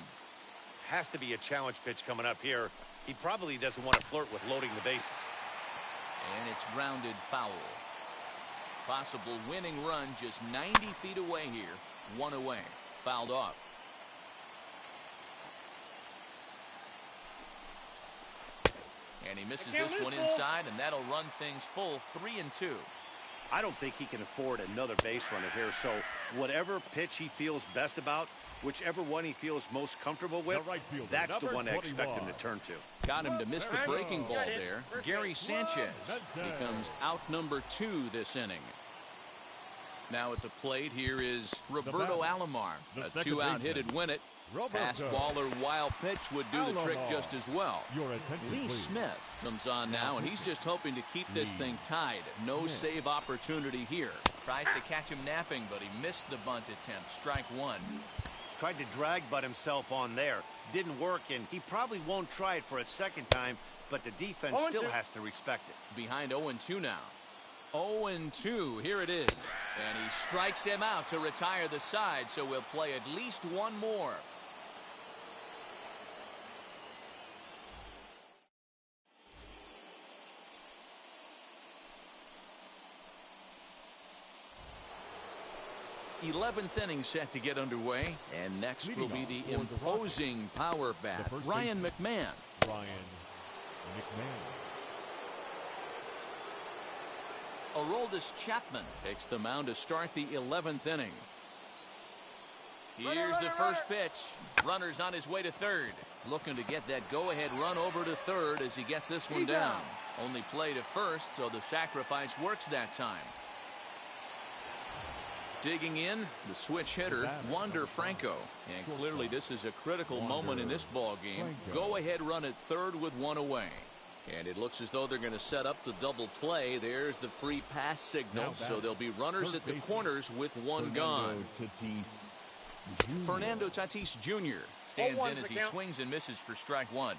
Has to be a challenge pitch coming up here. He probably doesn't want to flirt with loading the bases. And it's grounded foul. Possible winning run just 90 feet away here. 1 away. Fouled off. And he misses this one inside, and that'll run things full 3-2. I don't think he can afford another base runner here, so whatever pitch he feels best about, Whichever one he feels most comfortable with, right fielder, that's the number one I expect him 21. to turn to. Got him to miss the breaking ball there. Gary Sanchez becomes out number 2 this inning. Now at the plate, here is Roberto Alomar. A 2-out hit would win it. Fastball or wild pitch would do the trick just as well. Lee Smith comes on now, and he's just hoping to keep this thing tied. No save opportunity here. Tries to catch him napping, but he missed the bunt attempt. Strike 1. Tried to drag butt himself on there. Didn't work, and he probably won't try it for a second time, but the defense still has to respect it. Behind 0-2 now. 0-2, here it is. And he strikes him out to retire the side, so we'll play at least one more. Eleventh inning set to get underway, and next will be the imposing power bat, Ryan McMahon. Aroldis Chapman takes the mound to start the 11th inning. Here's the first pitch. Runner's on his way to third. Looking to get that go-ahead run over to third as he gets this one down. Only play to first, so the sacrifice works that time. Digging in, the switch hitter, Wander Franco. And clearly this is a critical moment in this ball game. Go-ahead run at third with one away. And it looks as though they're going to set up the double play. There's the free pass signal. So there'll be runners at the corners with one gone. Fernando Tatis Jr. stands in as he swings and misses for strike 1.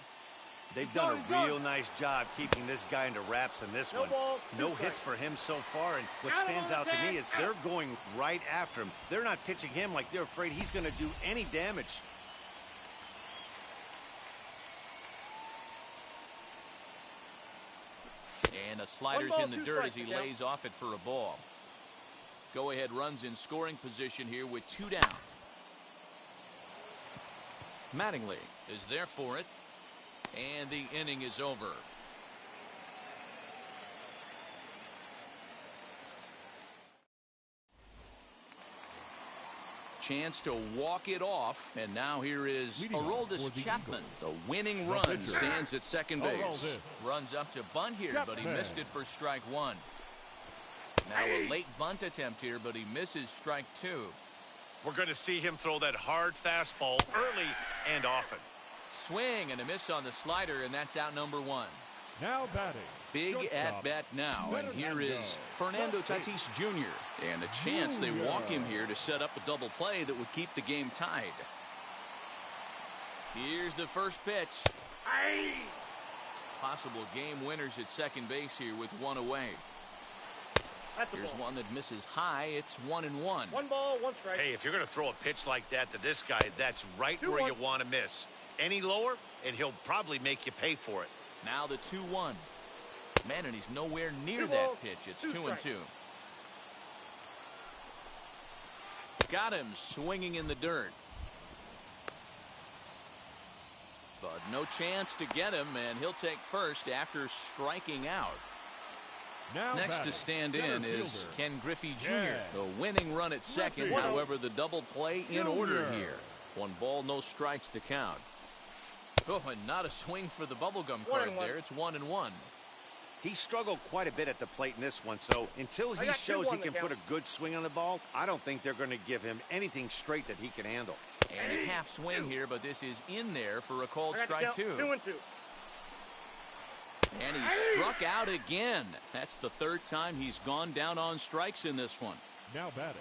They've done a real nice job keeping this guy into wraps in this one. No hits for him so far, and what stands out to me is they're going right after him. They're not pitching him like they're afraid he's going to do any damage. And a slider's in the dirt as he lays off it for a ball. Go-ahead runs in scoring position here with 2 down. Mattingly is there for it. And the inning is over. Chance to walk it off. And now here is Aroldis Chapman. The winning run stands at second base. Runs up to bunt here, but he missed it for strike 1. Now a late bunt attempt here, but he misses strike 2. We're going to see him throw that hard fastball early and often. Swing and a miss on the slider, and that's out number 1. Now batting. Big at bat now, and here is Fernando Tatis Jr. And a chance they walk him here to set up a double play that would keep the game tied. Here's the first pitch. Possible game winners at second base here with one away. Here's one that misses high. It's 1-1. 1 ball, 1 strike. Hey, if you're going to throw a pitch like that to this guy, that's right where you want to miss. Any lower, and he'll probably make you pay for it. Now the 2-1. Man, and he's nowhere near that pitch. It's 2-2. Got him swinging in the dirt. But no chance to get him, and he'll take first after striking out. Now next to stand in is Ken Griffey Jr. The winning run at second. However, the double play in order here. 1 ball, no strikes to count. Oh, and not a swing for the bubblegum card there. It's 1-1. He struggled quite a bit at the plate in this one, so until he shows he can put a good swing on the ball, I don't think they're going to give him anything straight that he can handle. And a half swing here, but this is in there for a called strike 2. 2-2. And he struck out again. That's the 3rd time he's gone down on strikes in this one. Now batting.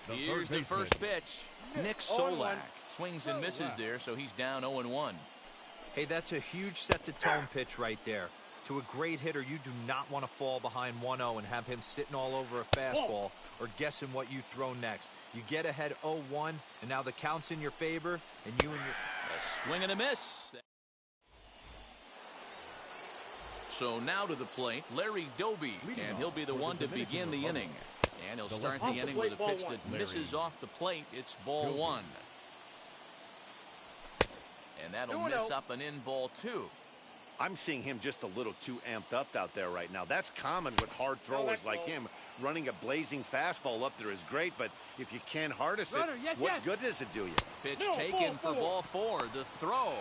Here's the first pitch. Nick Solak swings and misses there, so he's down 0-1. Hey, that's a huge set-the-tone pitch right there. To a great hitter, you do not want to fall behind 1-0 and have him sitting all over a fastball or guessing what you throw next. You get ahead 0-1, and now the count's in your favor, and you and your... A swing and a miss. So now to the plate, Larry Doby, and he'll be the one to begin the inning. And he'll start the inning with a pitch that misses off the plate. It's ball 1. And that'll miss up and in ball 2. I'm seeing him just a little too amped up out there right now. That's common with hard throwers like him. Running a blazing fastball up there is great, but if you can't harness it, what good does it do you? Pitch taken for ball 4. The throw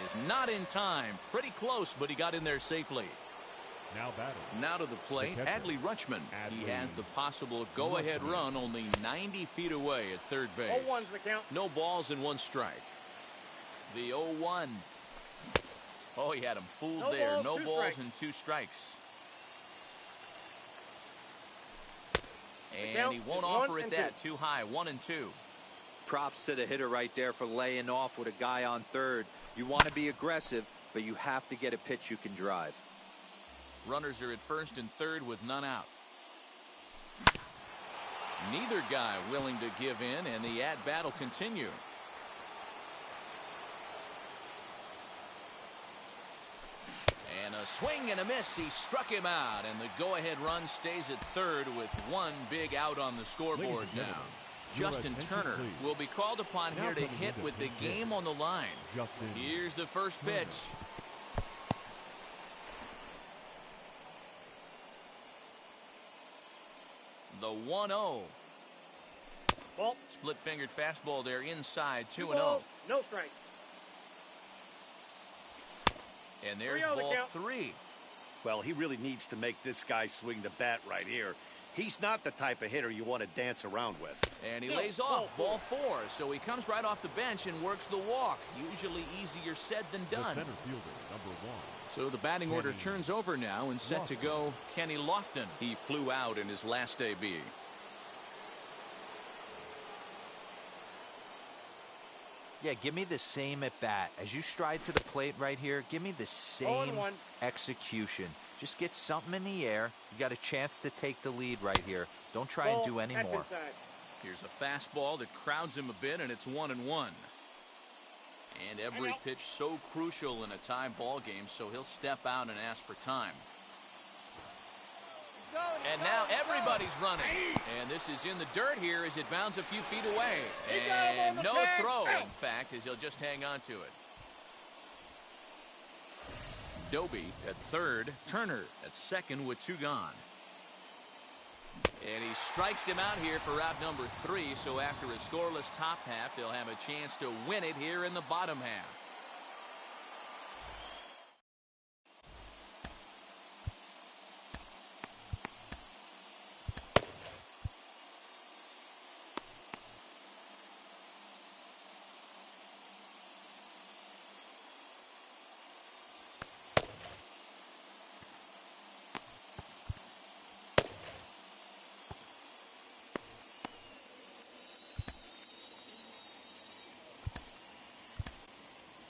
is not in time. Pretty close, but he got in there safely. Now batting. Now to the plate, Adley Rutschman. He has the possible go-ahead run only 90 feet away at third base. 0-1's the count. No balls and 1 strike. The 0-1. Oh, he had him fooled there. No balls and 2 strikes. And he won't offer it that. Too high. 1-2. Props to the hitter right there for laying off with a guy on third. You want to be aggressive, but you have to get a pitch you can drive. Runners are at first and third with none out. Neither guy willing to give in, and the at-bat will continue. And a swing and a miss. He struck him out, and the go-ahead run stays at third with 1 big out on the scoreboard now. Justin Turner will be called upon here to hit with the game on the line. Here's the first pitch. The 1-0. Ball. Split-fingered fastball there inside. 2-0. No strike. And there's ball 3. Well, he really needs to make this guy swing the bat right here. He's not the type of hitter you want to dance around with. And he lays off ball 4. So he comes right off the bench and works the walk. Usually easier said than done. The center fielder, number 1. So the batting order turns over now and set to go Kenny Lofton. He flew out in his last AB. Yeah, give me the same at bat. As you stride to the plate right here, give me the same execution. Just get something in the air. You got a chance to take the lead right here. Don't try and do any more. Here's a fastball that crowds him a bit, and it's 1-1. And every pitch so crucial in a tie ball game, so he'll step out and ask for time. And now everybody's running. And this is in the dirt here as it bounds a few feet away. And no throw, in fact, as he'll just hang on to it. Doby at third. Turner at second with 2 gone. And he strikes him out here for out number 3. So after a scoreless top half, they'll have a chance to win it here in the bottom half.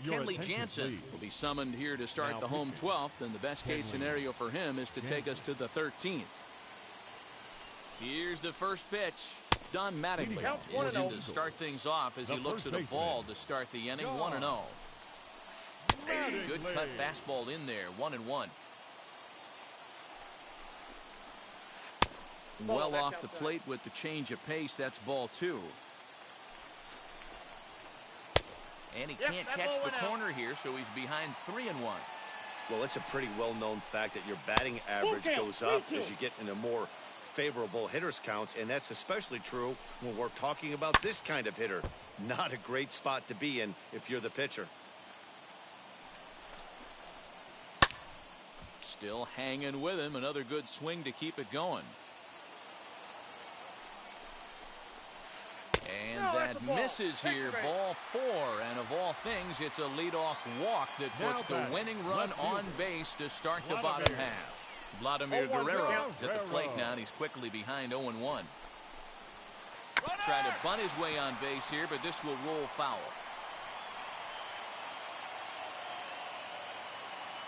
Kenley Jansen will be summoned here to start the home 12th, and the best case scenario for him is to take us to the 13th. Here's the first pitch. Don Mattingly is in to start things off as he looks at a ball to start the inning. 1-0. Good cut fastball in there. 1-1. Well off the plate with the change of pace. That's ball 2. And he can't catch the corner here, so he's behind 3-1. Well, it's a pretty well-known fact that your batting average goes up as you get into more favorable hitters counts, and that's especially true when we're talking about this kind of hitter. Not a great spot to be in if you're the pitcher. Still hanging with him. Another good swing to keep it going. And that misses here. Ball 4. And of all things, it's a leadoff walk that puts the winning run on base to start the bottom half. Vladimir Guerrero is at the plate now, and he's quickly behind 0-1. Trying to bunt his way on base here, but this will roll foul.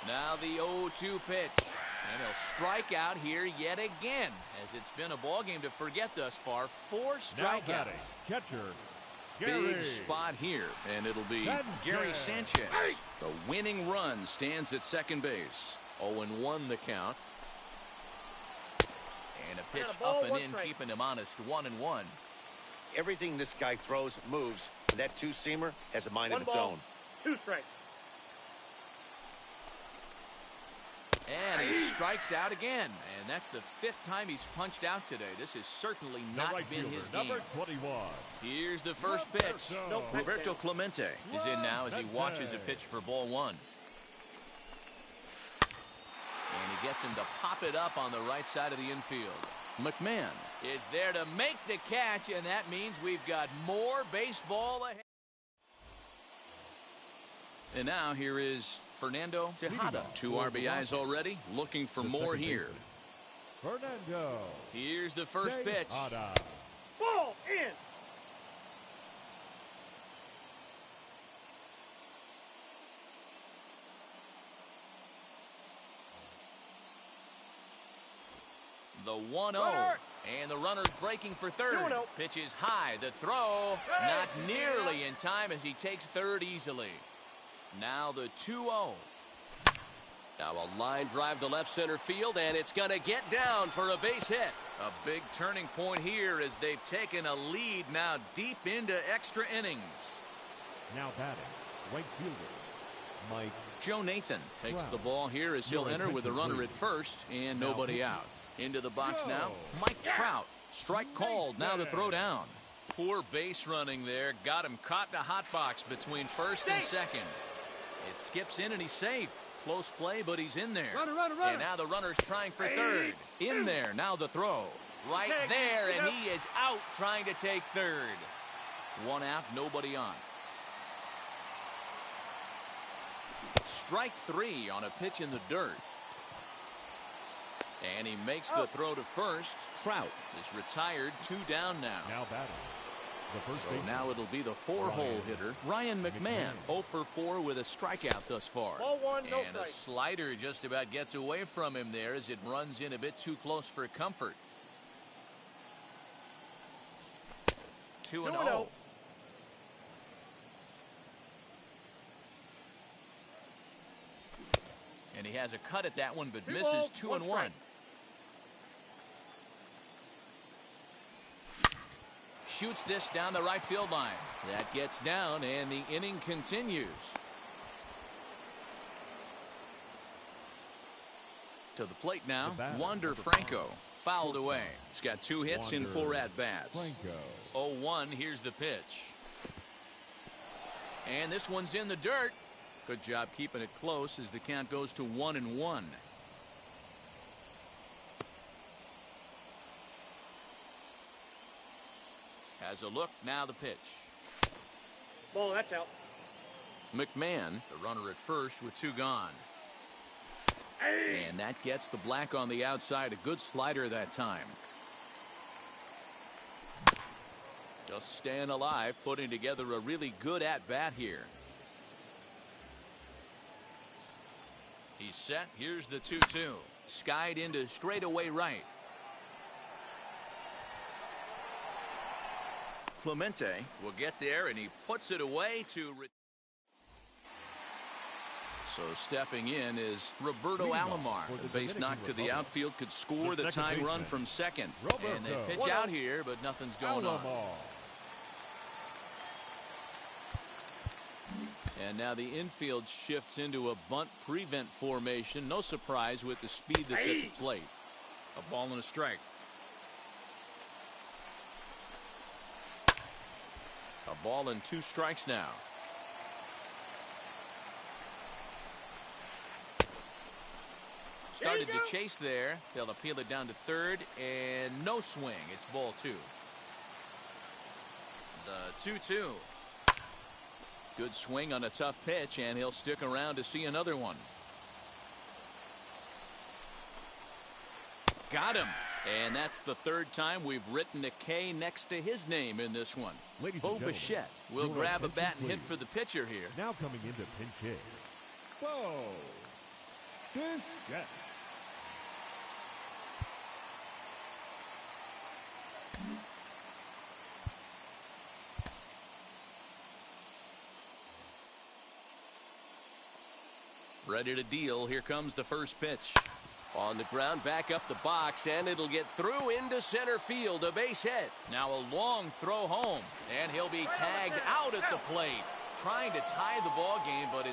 Now the 0-2 pitch. And he'll strike out here yet again, as it's been a ball game to forget thus far. 4 strikeouts. Catcher, Big spot here, and it'll be Gary Sanchez. The winning run stands at second base. 0-1 the count. And a pitch up and in, keeping him honest. 1-1. Everything this guy throws moves. That 2-seamer has a mind of its own. 2 strikes. And he strikes out again. And that's the 5th time he's punched out today. This has certainly not been his game. Number 21. Here's the first pitch. Roberto Clemente is in now as he watches a pitch for ball 1. And he gets him to pop it up on the right side of the infield. McMahon is there to make the catch, and that means we've got more baseball ahead. And now here is Fernando Tejada. 2 RBIs already, looking for more here. Fernando. Here's the first pitch. Ball in. The 1-0. And the runner's breaking for third. Pitch is high. The throw not nearly in time as he takes third easily. Now the 2-0. Now a line drive to left center field, and it's going to get down for a base hit. A big turning point here as they've taken a lead now deep into extra innings. Now batting, right fielder, Mike. Joe Nathan takes the ball here as he'll enter with a runner at first and nobody out. Into the box now, Mike Trout. Strike called, now the throw down. Poor base running there. Got him caught in a hot box between first and second. It skips in and he's safe. Close play, but he's in there. Runner. And now the runner's trying for third. In there, now the throw. Right there, and he is out trying to take third. 1 out, nobody on. Strike 3 on a pitch in the dirt. And he makes the throw to first. Trout is retired, 2 down now. Now batting. So now it'll be the 4-hole hitter, Ryan McMahon. 0 for 4 with a strikeout thus far. Ball 1, no and strike. a slider just about gets away from him there as it runs in a bit too close for comfort. 2-0. And he has a cut at that one, but misses. 2-1. Shoots this down the right field line. That gets down, and the inning continues. To the plate now, Wander Franco. Fouled away. He's got 2 hits in 4 at-bats. 0-1, here's the pitch. And this one's in the dirt. Good job keeping it close as the count goes to 1-1. Has a look, now the pitch. Ball, that's out. McMahon, the runner at first with 2 gone. And that gets the black on the outside. A good slider that time. Just staying alive, putting together a really good at-bat here. He's set. Here's the 2-2. Skied into straightaway right. Clemente will get there, and he puts it away to... So stepping in is Roberto Alomar. The base knock to the outfield could score the tying run from second. And they pitch out here, but nothing's going on. And now the infield shifts into a bunt prevent formation. No surprise with the speed that's at the plate. A ball and a strike. A ball and 2 strikes now. Started to chase there. They'll appeal it down to third, and no swing. It's ball 2. The 2-2. Good swing on a tough pitch, and he'll stick around to see another one. Got him. And that's the 3rd time we've written a K next to his name in this one. Bo Bichette will grab a bat and hit for the pitcher here. Now coming into pinch hit, Bo Bichette. Ready to deal. Here comes the first pitch. On the ground, back up the box, and it'll get through into center field. A base hit. Now a long throw home, and he'll be tagged out at the plate. Trying to tie the ball game, but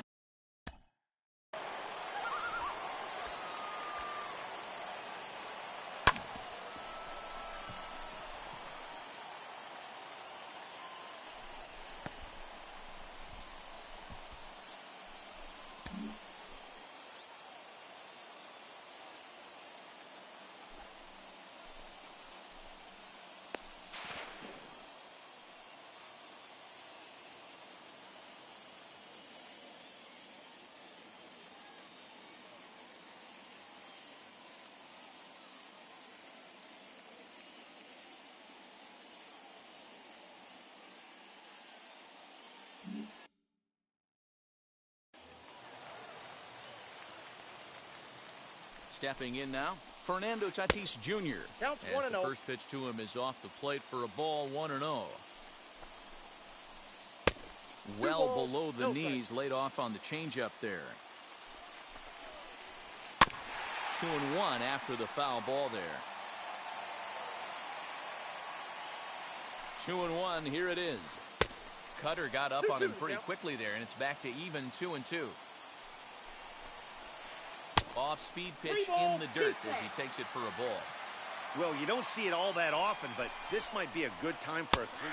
Stepping in now, Fernando Tatis Jr. Counts as the 1-0. first pitch to him is off the plate for a ball, 1-0. Well below the knees, laid off on the changeup there. 2-1 after the foul ball there. 2-1, here it is. Cutter got up on him pretty quickly there, and it's back to even 2-2. Off-speed pitch in the dirt as he takes it for a ball. Well, you don't see it all that often, but this might be a good time for a three.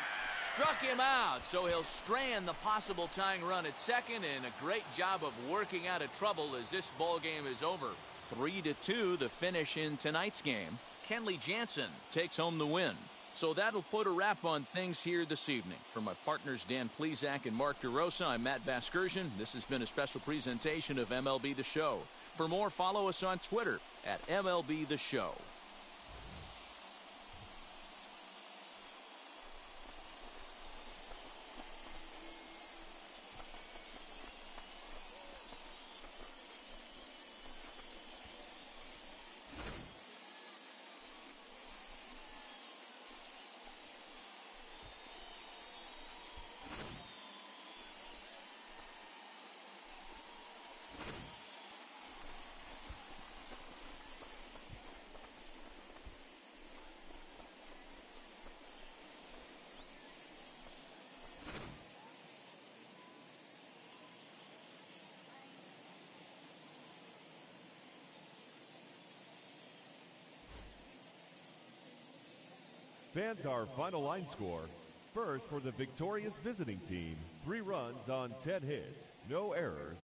Struck him out, so he'll strand the possible tying run at second, and a great job of working out of trouble as this ball game is over. 3-2, the finish in tonight's game. Kenley Jansen takes home the win. So that'll put a wrap on things here this evening. For my partners Dan Plesac and Mark DeRosa, I'm Matt Vasgersian. This has been a special presentation of MLB The Show. For more, follow us on Twitter at MLB The Show. Fans, our final line score. First, for the victorious visiting team, 3 runs on 10 hits, no errors.